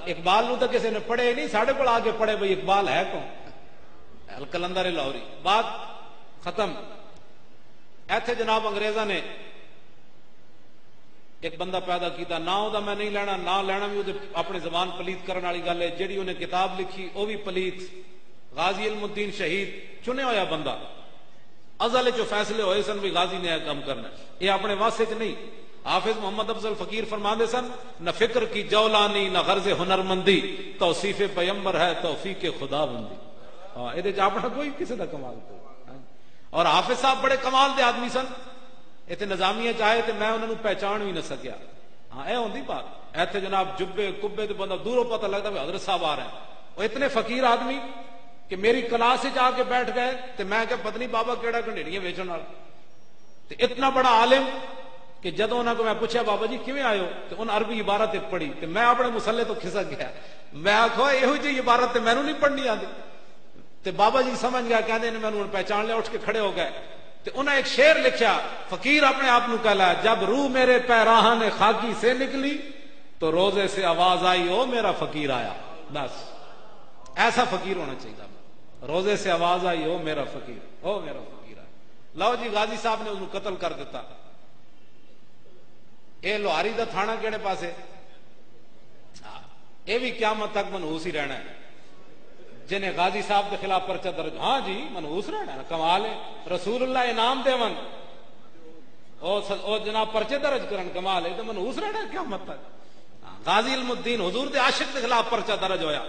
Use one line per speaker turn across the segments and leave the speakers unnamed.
اقبال نو تو کسی نے پڑھے نہیں، ساڑھے کو آ کے پڑھے بھئی اقبال ہے کون؟ القلندر لاہوری۔ بات ختم۔ ایتھے جناب انگریزاں نے ایک بندہ پیدا کیتا، نہ وہ میں نہیں لینا، نہ لینا بھی وہ اپنی زبان پلیت کرنے والی گل ہے، جیڑی انہیں کتاب لکھی وہ بھی پلیت۔ غازی علم الدین شہید چنے ہویا بندہ، ازل جو فیصلے ہوئے سن بھی غازی نے کام کرنا، یہ اپنے واسطے چ نہیں۔ حافظ محمد افضل فقیر فرماندے سن، نہ فکر کی جولانی نہ غرض ہنرمندی، توصیف پیمبر ہے توفیق خدا بندی۔ ہاں یہ اپنا کوئی کسی کا کمال کوئی۔ اور حافظ صاحب بڑے کمال دے آدمی سن، اتنے نظامیہ چاہے تو میں انہوں نے پہچان بھی نہ سکیا۔ ہاں اے ہوندی بات، ایتھے جناب جبے کبے تو بندہ دوروں پتہ لگتا ہے حضرت صاحب آ رہے ہیں۔ وہ اتنے فقیر آدمی کہ میری کلاس جا کے بیٹھ گئے تو میں کہ پتہ نہیں بابا کیڑا گنڈیڑیاں ویچن والا، تو اتنا بڑا عالم کہ جدوں انہوں کو میں پوچھا بابا جی کیویں آئے ہو تو انہوں عربی عبارت پڑھی تو میں اپنے مسلے تو کھسک گیا، میں آخو یہو جی عبارت میں نہیں پڑھنی آتی، تو بابا جی سمجھ گیا، کہتے ہیں میں انہوں نے پہچان لیا، اٹھ کے کھڑے ہو گئے۔ تو انہیں ایک شعر لکھیا، فقیر اپنے آپ کو کہلا، جب روح میرے پیراہن خاکی سے نکلی تو روزے سے آواز آئی او میرا فقیر آیا۔ بس ایسا فقیر ہونا چاہیے، روزے سے آواز آئی او میرا فقیر، او میرا فقیر آیا۔ لو جی غازی صاحب نے انہوں قتل کر دیتا۔ اے لوہاری دا تھانہ کیڑے پاسے؟ اے بھی قیامت تک منحوس ہی رہنا ہے، جنہیں غازی صاحب کے خلاف پرچہ درج، ہاں جی منحوس رہنا ہے، کمال ہے، رسول اللہ انعام دیون او جناب پرچے درج کرن، کمال ہے، تو منحوس رہنا ہے قیامت تک۔ غازی علم الدین حضور دے عاشق کے خلاف پرچہ درج ہویا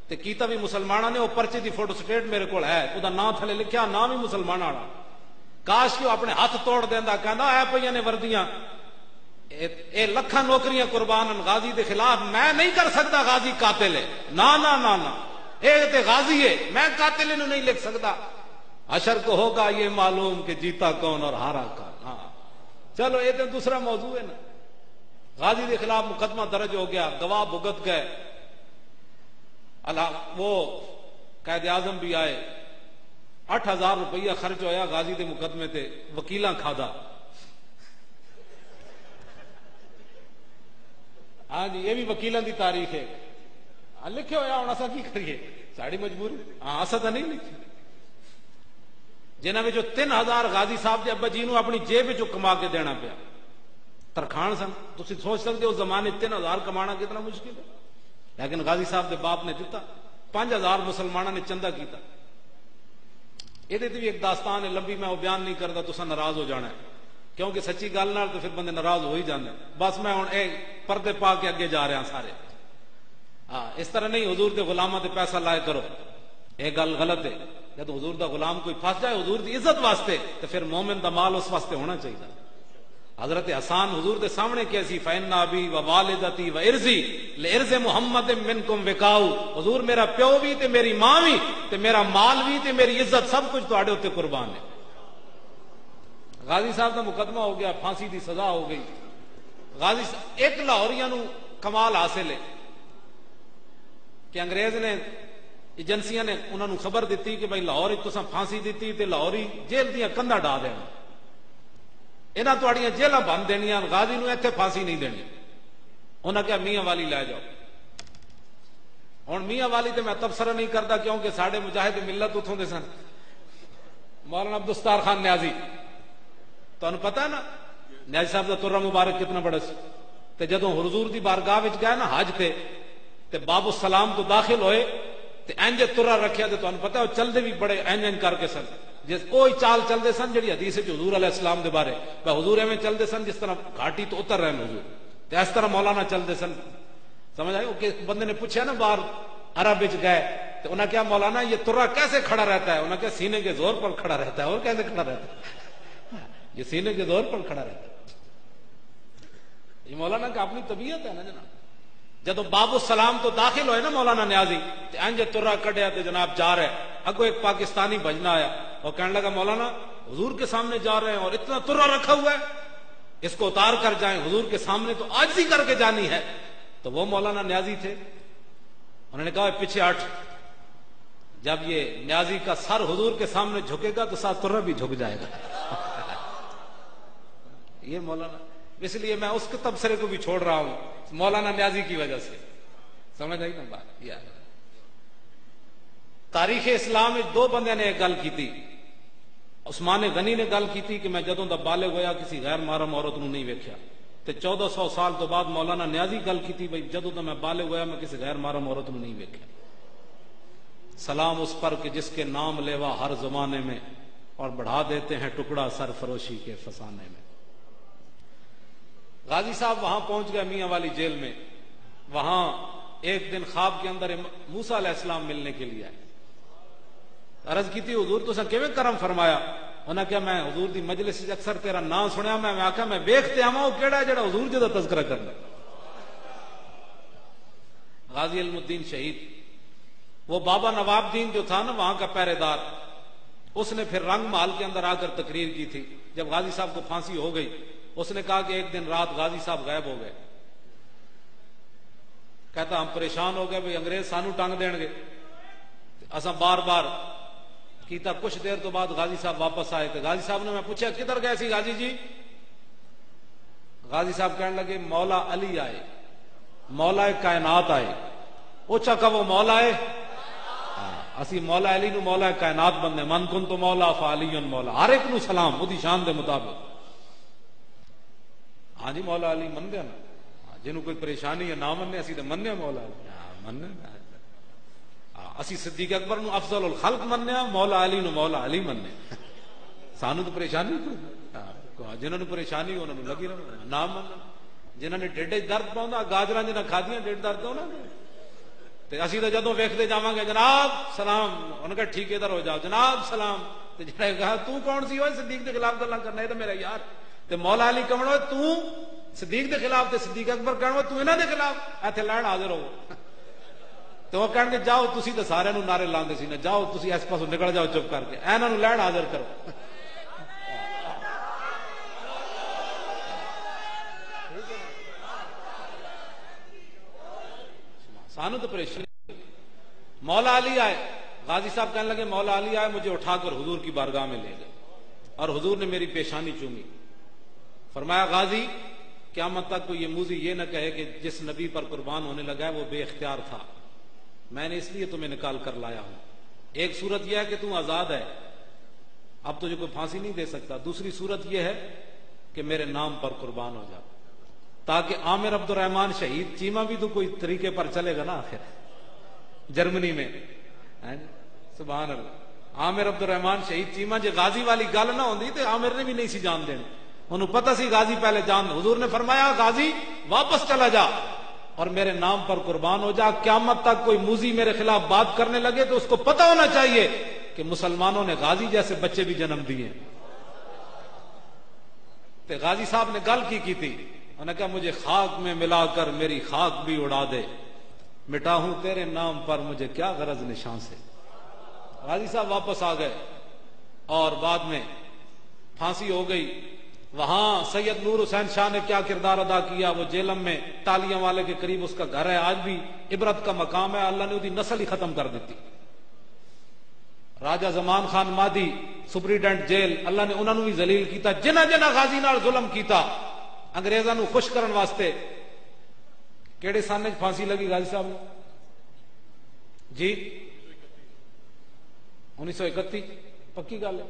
تے کیتا بھی مسلمانہ نے، وہ پرچے دی فوٹو سٹیٹ میرے کول ہے، وہ نام تھلے لکھیا، نام ہی مسلمان والا، کاش کہ وہ اپنے ہاتھ توڑ دیندا، کہندا اے پئیاں نے وردیاں، اے لکھاں نوکریاں قربان غازی دے خلاف، میں نہیں کر سکتا غازی قاتل ہے، نا نا نا نا، اے تے غازی ہے، میں قاتل انہوں نہیں لکھ سکتا۔ حشر کو ہوگا یہ معلوم کہ جیتا کون اور ہارا کون۔ ہاں چلو یہ تو دوسرا موضوع ہے نا۔ غازی کے خلاف مقدمہ درج ہو گیا، گواہ بھگت گئے، وہ قائد اعظم بھی آئے، 8,000 روپیہ خرچ ہویا غازی دے مقدمے تے، وکیلاں کھادا۔ ہاں جی یہ بھی وکیلاں دی تاریخ ہے، لکھے ہویا ہوں اسا کی کریے، ساڑی مجبوری، ہاں اسا تو نہیں لکھی۔ جنہاں میں جو 3,000 غازی صاحب دے ابا جی نو اپنی جیب جو کما کے دینا پیا، ترخان سن، تسی سوچ سکتے ہو اس زمانے 3,000 کمانا کتنا مشکل ہے، لیکن غازی صاحب دے باپ نے دیتا، 5,000 مسلمانوں نے چندہ کیتا۔ یہ بھی ایک داستان ہے لمبی، میں وہ بیان نہیں کرتا، تسا ناراض ہو جانا ہے، کیونکہ سچی گل نال تو پھر بندے ناراض ہو ہی جاندے۔ بس میں ہوں اے پردے پا کے اگے جا رہا ہوں سارے۔ ہاں اس طرح نہیں حضور دے غلاماں تے پیسہ لائے کرو، یہ گل غلط ہے۔ جب حضور دا غلام کوئی پھنس جائے حضور دی عزت واسطے تو پھر مومن دا مال اس واسطے ہونا چاہیے۔ حضرت حسان حضور دے سامنے کیسی فإن أبي ووالدتي وإرضي لإرض محمد منكم وقاؤ، حضور میرا پیو بھی تے میری ماں بھی تے میرا مال بھی تے میری عزت سب کچھ تواڈے اوتے قربان ہے۔ غازی صاحب دا مقدمہ ہو گیا، پھانسی دی سزا ہو گئی۔ غازی صاحب ایک لاہوریاں نو کمال حاصل ہے کہ انگریز نے ایجنسیاں نے انہوں نے خبر دیتی کہ بھائی لاہور تساں پھانسی دیتی تے لاہوری جیل دیاں کندا ڈا دینا، انہاں تواڈیاں جیلاں بند دینیاں، غازی نو ایتھے پھانسی نہیں دینی۔ انہاں کہا میاں والی لے جاؤ۔ ہن میاں والی تے میں تبصرہ نہیں کرتا کیونکہ ساڈے مجاہد ملت اتھوں دے سن، مولانا عبدالستار خان نیازی، تانوں پتہ ہے نا نیازی صاحب دا ترہ مبارک کتنا بڑا سی، تے جدوں حضور دی بارگاہ وچ گئے نا حج تے باب السلام تو داخل ہوئے تے انج ترا رکھیا تے تانوں پتہ ہے وہ چلدے بھی بڑے انج کر کے سن، جس کوئی چال چلدے سن جڑی حدیث وچ حضور علیہ السلام دے بارے، بھائی حضور ایویں چلدے سن جس طرح گھاٹی تو اتر رہے ہیں حضور، تے اس طرح مولانا چلدے سن۔ سمجھ آئی؟ کہ بندے نے پوچھا نا باہر عرب وچ گئے تے انہاں کہا مولانا یہ ترا کیسے کھڑا رہتا ہے؟ انہاں کہا سینے کے زور پر کھڑا رہتا ہے۔ اور کیسے کھڑا رہتا ہے؟ یہ سینے کے زور پر کھڑا رہتا ہے۔ یہ مولانا کا اپنی طبیعت ہے نا جناب۔ جدو باب السلام تو داخل ہوئے نا مولانا نیازی تے انج ترا کڈیا تے جناب جا رہے، اگو ایک پاکستانی بھجنا آیا اور کہنے لگا مولانا حضور کے سامنے جا رہے ہیں اور اتنا ترا رکھا ہوا ہے، اس کو اتار کر جائیں، حضور کے سامنے تو عاجزی کر کے جانی ہے۔ تو وہ مولانا نیازی تھے، انہوں نے کہا پیچھے ہٹ، جب یہ نیازی کا سر حضور کے سامنے جھکے گا تو ساتھ ترا بھی جھک جائے گا۔ یہ مولانا، اس لیے میں اس کے تبصرے کو بھی چھوڑ رہا ہوں مولانا نیازی کی وجہ سے۔ سمجھ آئی نا بات؟ یار تاریخ اسلام میں دو بندے نے ایک گل کی تھی. عثمان غنی نے گل کی تھی کہ میں جدوں دا بالغ ہویا کسی غیر محرم عورت نو نہیں ویکھیا. تے 1400 سال تو بعد مولانا نیازی گل کی تھی بھئی جدوں دا میں بالغ ہویا میں کسی غیر محرم عورت نو نہیں ویکھیا. سلام اس پر کہ جس کے نام لیوا ہر زمانے میں اور بڑھا دیتے ہیں ٹکڑا سرفروشی کے فسانے میں. غازی صاحب وہاں پہنچ گئے میاں والی جیل میں. وہاں ایک دن خواب کے اندر موسیٰ علیہ السلام ملنے کے لیے آئے. عرض کی تھی حضور تو کیویں کرم فرمایا. انہاں کیا میں حضور دی مجلس وچ اکثر تیرا نام سنیا میں آکھا میں ویکھتے آواں او کیڑا ہے جڑا حضور جی دا تذکرہ کرنا. غازی علم الدین شہید وہ بابا نواب دین جو تھا نا وہاں کا پہرے دار, اس نے پھر رنگ محل کے اندر آ کر تقریر کی تھی. جب غازی صاحب کو پھانسی ہو گئی اس نے کہا کہ ایک دن رات غازی صاحب غائب ہو گئے. کہتا ہم پریشان ہو گئے بھئی انگریز سانو ٹنگ دین گے. اساں بار بار کیتا. کچھ دیر تو بعد غازی صاحب واپس آئے تو غازی صاحب نے میں پوچھا کدھر گئے سی غازی جی؟ غازی صاحب کہنے لگے مولا علی آئے, مولا کائنات آئے. اوچا کہ وہ مولا ہے اسی مولا علی نو مولا کائنات بندے. من کن تو مولا فعلی مولا. ہر ایک نو سلام وہ دی شان دے مطابق. ہاں جی مولا علی من دیا نا, جنہوں کوئی پریشانی ہے نہ مننے اسی تو مننے مولا مننے. اسی صدیق اکبر نو افضل الخلق مننے, مولا علی نو مولا علی مننے. سانو تو پریشانی کوئی, جنہوں نے پریشانی انہوں نے لگی رہنا نہ مننا. جنہوں نے ڈیڈے درد پاؤں گاجراں جنہاں کھادیاں ڈیڈ درد ہونا تے اسی تو جدوں ویکھتے جاواں گے جناب سلام, انہوں نے کہا ٹھیک ادھر ہو جاؤ جناب سلام. تے جڑا کہا تو کون سی ہوئے صدیق دے خلاف گلاں کرنا, ہے تو میرا یار. تے مولا علی کہنا ہوئے تو صدیق دے خلاف, تے صدیق اکبر کہنا ہوئے تو انہاں دے خلاف. ایتھے لڑن حاضر ہو. تو وہ کہن گے جاؤ تسی تے سارے نو نعرے لاندے سی نا, جاؤ تسی اس پاسوں نکل جاؤ چپ کر کے, انہاں نو لڑن حاضر کرو. سانو تو پریشانی. مولا علی آئے, غازی صاحب کہنے لگے مولا علی آئے, مجھے اٹھا کر حضور کی بارگاہ میں لے گئے اور حضور نے میری پیشانی چومی. فرمایا غازی قیامت تک کوئی یہ موذی یہ نہ کہے کہ جس نبی پر قربان ہونے لگا ہے وہ بے اختیار تھا, میں نے اس لیے تمہیں نکال کر لایا ہوں. ایک صورت یہ ہے کہ تم آزاد ہے, اب تجھے کوئی پھانسی نہیں دے سکتا. دوسری صورت یہ ہے کہ میرے نام پر قربان ہو جا, تاکہ عامر عبد الرحمان شہید چیما بھی تو کوئی طریقے پر چلے گا نا آخر جرمنی میں. سبحان اللہ. عامر عبد الرحمان شہید چیما جی غازی والی گل نہ ہوندی تے عامر نے بھی نہیں سی جان دینی. انہوں پتہ سی غازی پہلے جان. حضور نے فرمایا غازی واپس چلا جا اور میرے نام پر قربان ہو جا. قیامت تک کوئی موذی میرے خلاف بات کرنے لگے تو اس کو پتہ ہونا چاہیے کہ مسلمانوں نے غازی جیسے بچے بھی جنم دیے. تے غازی صاحب نے گل کی تھی, انہوں نے کہا مجھے خاک میں ملا کر میری خاک بھی اڑا دے, مٹا ہوں تیرے نام پر مجھے کیا غرض نشان سے. غازی صاحب واپس آ گئے اور بعد میں پھانسی ہو گئی. وہاں سید نور حسین شاہ نے کیا کردار ادا کیا, وہ جیلم میں تالیاں والے کے قریب اس کا گھر ہے, آج بھی عبرت کا مقام ہے. اللہ نے اس کی نسل ہی ختم کر دیتی. راجہ زمان خان مادی سپریڈنٹ جیل, اللہ نے انہوں نے بھی ذلیل کیتا. جنہ جنہ غازی نال ظلم کیتا انگریزاں نو خوش کرن واسطے. کیڑے سانے پھانسی لگی غازی صاحب نے جی؟ 1931 پکی گل ہے.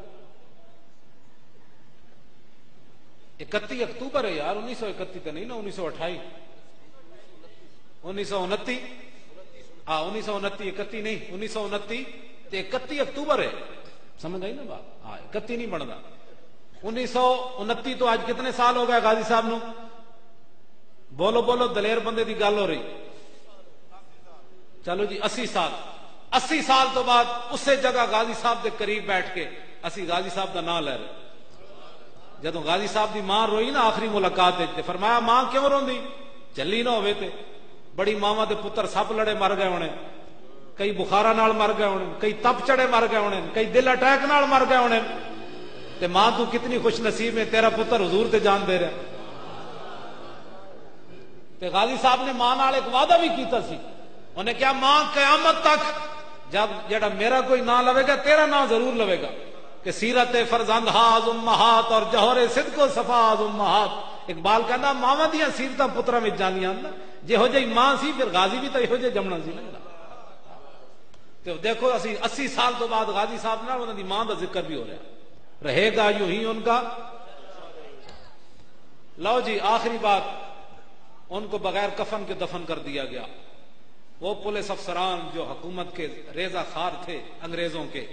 31 اکتوبر ہے یار, 1931 تو نہیں نا, 1928 1929 ہاں 1929 31 نہیں 1929 تے 31 اکتوبر ہے. سمجھ آئی نا بات؟ ہاں 31 نہیں بنتا. 1929 تو آج کتنے سال ہو گئے غازی صاحب نو؟ بولو بولو, دلیر بندے دی گل ہو رہی. چلو جی 80 سال. 80 سال تو بعد اسی جگہ غازی صاحب دے قریب بیٹھ کے اسی غازی صاحب دا نام لے رہے. جدو غازی صاحب دی ماں روئی نا آخری ملاقات تے فرمایا ماں کیوں روندی؟ جلی نہ ہوئے تے بڑی ماواں دے پتر سپ لڑے مر گئے ہونے, کئی بخارا نال مر گئے ہونے, کئی تپ چڑے مر گئے ہونے, کئی دل اٹیک نال مر گئے ہونے. تے ماں تو کتنی خوش نصیب ہے, تیرا پتر حضور تے جان دے رہا. تے غازی صاحب نے ماں نال ایک وعدہ بھی کیتا سی, انہیں کیا ماں قیامت تک جب جڑا میرا کوئی نام لوے گا تیرا نام ضرور لوے گا, کہ سیرت فرزند ہاز امہات اور جوہر صدق و صفا از امہات. اقبال کہنا ماواں دیاں سیرتاں پتراں وچ جانیاں, ਜਿਹੋ ਜਿਹੀ ਮਾਂ ਸੀ ਫਿਰ ਗਾਜ਼ੀ ਵੀ ਤਾਂ ਇਹੋ ਜਿਹਾ ਜੰਮਣਾ ਸੀ ਨਾ। ਤੇ ਦੇਖੋ ਅਸੀਂ 80 ਸਾਲ ਤੋਂ ਬਾਅਦ ਗਾਜ਼ੀ ਸਾਹਿਬ ਨਾਲ ਉਹਨਾਂ ਦੀ ਮਾਂ ਦਾ ਜ਼ਿਕਰ بھی ہو رہا رہے گا یوں ہی ان کا۔ لو جی آخری بات، ان کو بغیر کفن کے دفن کر دیا گیا۔ وہ پولیس افسران جو حکومت کے ریزہ خار تھے انگریزوں کے،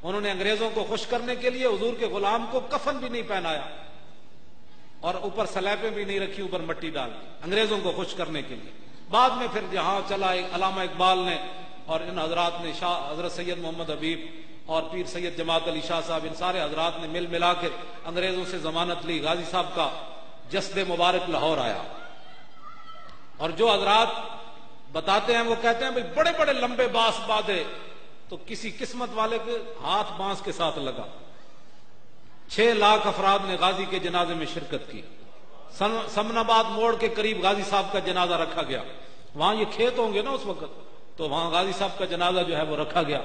انہوں نے انگریزوں کو خوش کرنے کے لیے حضور کے غلام کو کفن بھی نہیں پہنایا اور اوپر سلیبیں بھی نہیں رکھی، اوپر مٹی ڈال دی انگریزوں کو خوش کرنے کے لیے۔ بعد میں پھر جہاں چلا علامہ اقبال نے اور ان حضرات نے، شاہ حضرت سید محمد حبیب اور پیر سید جماعت علی شاہ صاحب، ان سارے حضرات نے مل ملا کے انگریزوں سے ضمانت لی، غازی صاحب کا جسد مبارک لاہور آیا۔ اور جو حضرات بتاتے ہیں وہ کہتے ہیں بھئی بڑے بڑے لمبے باس باندھے تو کسی قسمت والے کے ہاتھ بانس کے ساتھ لگا۔ 6 لاکھ افراد نے غازی کے جنازے میں شرکت کی۔ سمن آباد موڑ کے قریب غازی صاحب کا جنازہ رکھا گیا، وہاں یہ کھیت ہوں گے نا اس وقت، تو وہاں غازی صاحب کا جنازہ جو ہے وہ رکھا گیا۔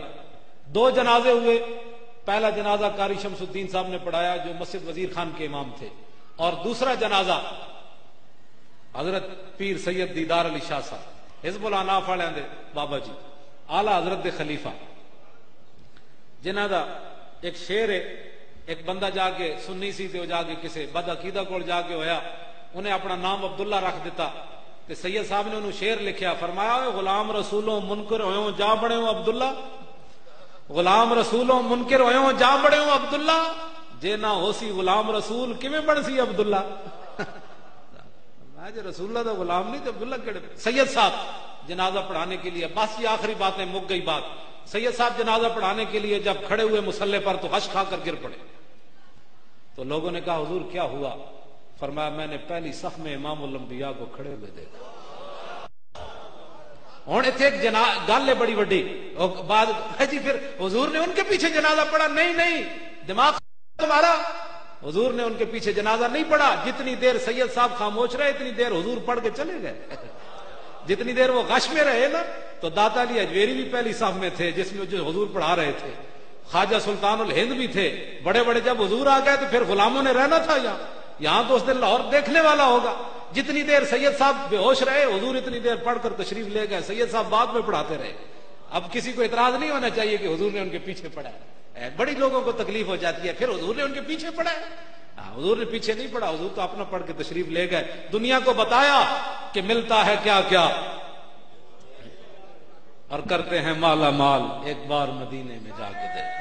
2 جنازے ہوئے، پہلا جنازہ قاری شمس الدین صاحب نے پڑھایا جو مسجد وزیر خان کے امام تھے، اور دوسرا جنازہ حضرت پیر سید دیدار علی شاہ صاحب حزب الاناف والے دے بابا جی آلہ حضرت دے خلیفہ، جنہاں دا ایک شعر ہے، ایک بندہ جا کے سنی سی تے وہ جا کے کسے بد عقیدہ کول جا کے ہویا، انہیں اپنا نام عبداللہ رکھ دیتا، تے سید صاحب نے انہوں شعر لکھیا، فرمایا غلام رسولوں منکر ہوئوں جا بڑے ہوں عبداللہ، غلام رسولوں منکر ہوئوں جا بڑے ہوں عبداللہ، جے نہ ہو سی غلام رسول کیویں بن سی عبداللہ۔ آج رسول اللہ دا غلام نہیں تو عبداللہ کہڑے۔ سید صاحب جنازہ پڑھانے کے لیے، بس یہ آخری بات ہے، مک گئی بات، سید صاحب جنازہ پڑھانے کے لیے جب کھڑے ہوئے مصلے پر تو غش کھا کر گر پڑے، تو لوگوں نے کہا حضور کیا ہوا؟ فرمایا میں نے پہلی صف میں امام الانبیاء کو کھڑے ہوئے دیکھا۔ ہوں اتنے ایک گل ہے بڑی وڈی، بعد جی پھر حضور نے ان کے پیچھے جنازہ پڑھا؟ نہیں، دماغ تمہارا، حضور نے ان کے پیچھے جنازہ نہیں پڑھا۔ جتنی دیر سید صاحب خاموش رہے اتنی دیر حضور پڑھ کے چلے گئے۔ جتنی دیر وہ غش میں رہے نا، تو داتا علی اجویری بھی پہلی صف میں تھے جس میں جو حضور پڑھا رہے تھے، خواجہ سلطان الہند بھی تھے، بڑے بڑے جب حضور آ گئے تو پھر غلاموں نے رہنا تھا یہاں تو اس دن لاہور دیکھنے والا ہوگا۔ جتنی دیر سید صاحب بے ہوش رہے حضور اتنی دیر پڑھ کر تشریف لے گئے، سید صاحب بعد میں پڑھاتے رہے۔ اب کسی کو اعتراض نہیں ہونا چاہیے کہ حضور نے ان کے پیچھے پڑھا ہے، بڑی لوگوں کو تکلیف ہو جاتی ہے، پھر حضور نے ان کے پیچھے پڑھا ہے؟ حضور نے پیچھے نہیں پڑھا، حضور تو اپنا پڑھ کے تشریف لے گئے، دنیا کو بتایا کہ ملتا ہے کیا کیا اور کرتے ہیں مالا مال، ایک بار مدینے میں جا کے دیکھ۔